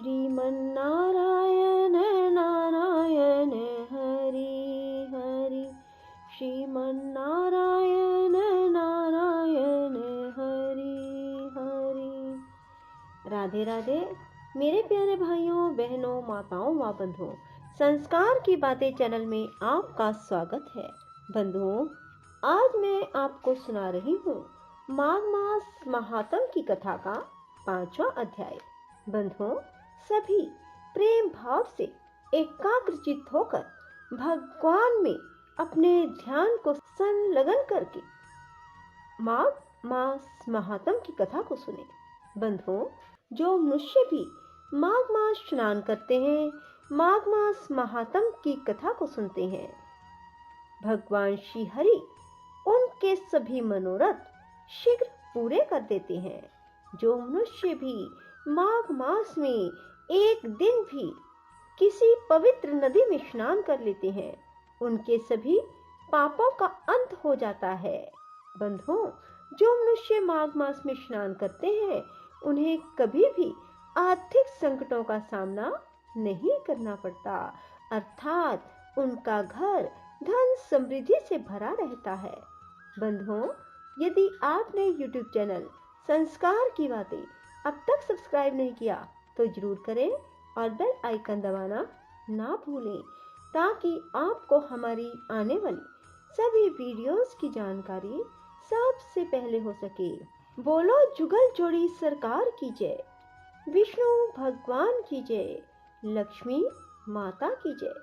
श्रीमन्नारायण नारायण हरि हरि। श्रीमन्नारायण नारायण हरि हरि। राधे राधे मेरे प्यारे भाइयों बहनों माताओं व बंधुओं, संस्कार की बातें चैनल में आपका स्वागत है। बंधुओं, आज मैं आपको सुना रही हूँ माघ मास महात्म की कथा का 5वां अध्याय। बंधुओं, सभी प्रेम भाव से एकाग्रचित्त होकर भगवान में अपने ध्यान को संलग्न करके माघ मास महात्म की कथा को सुने। बंधुओं, जो मनुष्य भी माघ मास स्नान करते हैं, माघ मास महात्म की कथा को सुनते हैं, भगवान श्री हरि उनके सभी मनोरथ शीघ्र पूरे कर देते हैं। जो मनुष्य भी माघ मास में एक दिन भी किसी पवित्र नदी में स्नान कर लेते हैं, उनके सभी पापों का अंत हो जाता है। बंधुओं, जो मनुष्य माघ मास में स्नान करते हैं, उन्हें कभी भी आर्थिक संकटों का सामना नहीं करना पड़ता, अर्थात उनका घर धन समृद्धि से भरा रहता है। बंधुओं, यदि आपने YouTube चैनल संस्कार की बातें अब तक सब्सक्राइब नहीं किया तो जरूर करें और बेल आइकन दबाना ना भूलें, ताकि आपको हमारी आने वाली सभी वीडियोस की जानकारी सबसे पहले हो सके। बोलो जुगल जोड़ी सरकार की जय, विष्णु भगवान की जय, लक्ष्मी माता की जय,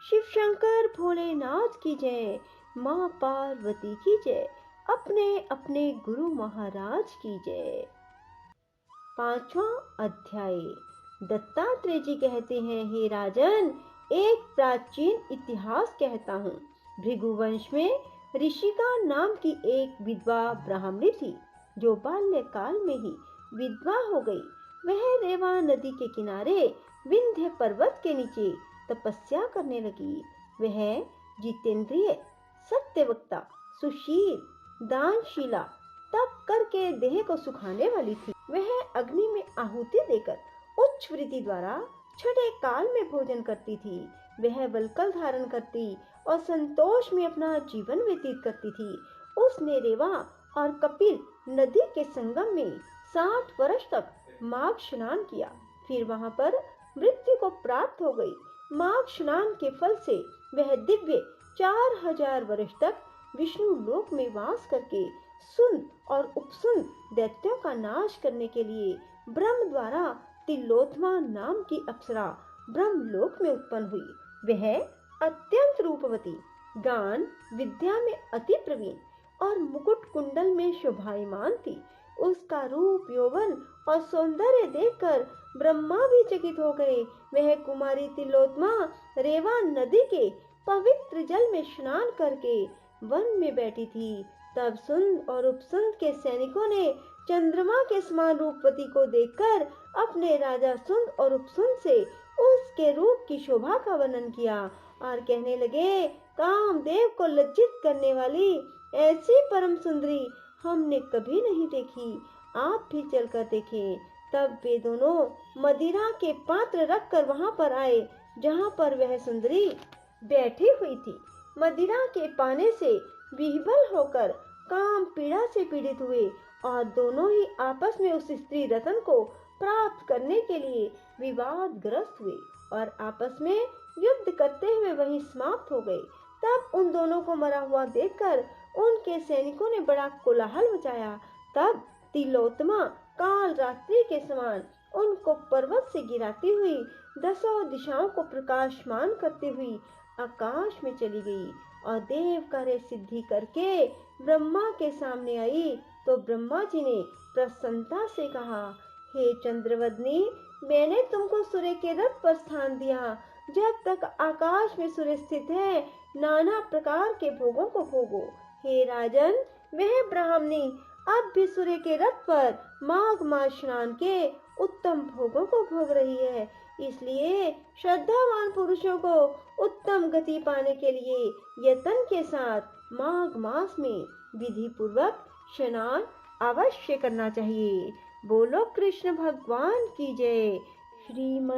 शिव शंकर भोलेनाथ की जय, माँ पार्वती की जय, अपने अपने गुरु महाराज की जय। 5वां अध्याय। दत्तात्रेय जी कहते हैं, हे राजन, एक प्राचीन इतिहास कहता हूँ। भृगुवंश में ऋषिका नाम की एक विधवा ब्राह्मणी थी, जो बाल्यकाल में ही विधवा हो गई। वह रेवा नदी के किनारे विंध्य पर्वत के नीचे तपस्या करने लगी। वह जितेंद्रिय, सत्यवक्ता, सुशील, दानशीला, तप करके देह को सुखाने वाली थी। वह अग्नि में आहुति देकर उच्च वृत्ति द्वारा छठे काल में भोजन करती थी। वह वल्कल धारण करती और संतोष में अपना जीवन व्यतीत करती थी। उसने रेवा और कपिल नदी के संगम में 60 वर्ष तक माघ स्नान किया। फिर वहां पर मृत्यु को प्राप्त हो गई। माघ स्नान के फल से वह दिव्य 4000 वर्ष तक विष्णु लोक में वास करके सुंद और उपसुंद दैत्यों का नाश करने के लिए ब्रह्म द्वारा तिलोत्तमा नाम की अप्सरा ब्रह्मलोक में उत्पन्न हुई। वह अत्यंत रूपवती, गान विद्या में अति प्रवीण और मुकुट कुंडल में शोभायमान थी। उसका रूप, यौवन और सौंदर्य देखकर ब्रह्मा भी चकित हो गए। वह कुमारी तिलोत्तमा रेवा नदी के पवित्र जल में स्नान करके वन में बैठी थी। तब सुंद और उपसुंद के सैनिकों ने चंद्रमा के समान रूपवती को देखकर अपने राजा सुंद और उपसुंद से उसके रूप की शोभा का वर्णन किया और कहने लगे, कामदेव को लज्जित करने वाली ऐसी परम सुंदरी हमने कभी नहीं देखी, आप भी चलकर देखें। तब वे दोनों मदिरा के पात्र रखकर वहां पर आए जहां पर वह सुंदरी बैठी हुई थी। मदिरा के पाने से विह्वल होकर काम पीड़ा से पीड़ित हुए और दोनों ही आपस में उस स्त्री रतन को प्राप्त करने के लिए विवादग्रस्त हुए और आपस में युद्ध करते हुए वहीं समाप्त हो गए। तब उन दोनों को मरा हुआ देखकर उनके सैनिकों ने बड़ा कोलाहल मचाया। तब तिलोत्तमा काल रात्रि के समान उनको पर्वत से गिराती हुई 10 दिशाओं को प्रकाशमान करती हुई आकाश में चली गई और देव कार्य सिद्धि करके ब्रह्मा के सामने आई। तो ब्रह्मा जी ने प्रसन्नता से कहा, हे चंद्रवदनी, मैंने तुमको सूर्य के रथ पर स्थान दिया। जब तक आकाश में सूर्य स्थित है, नाना प्रकार के भोगों को भोगो। हे राजन, वह ब्राह्मणी अब भी सूर्य के रथ पर माघ मास स्नान के उत्तम भोगों को भोग रही है। इसलिए श्रद्धावान पुरुषों को उत्तम गति पाने के लिए यत्न के साथ माघ मास में विधि पूर्वक स्नान अवश्य करना चाहिए। बोलो कृष्ण भगवान की जय। श्रीमन्नारायण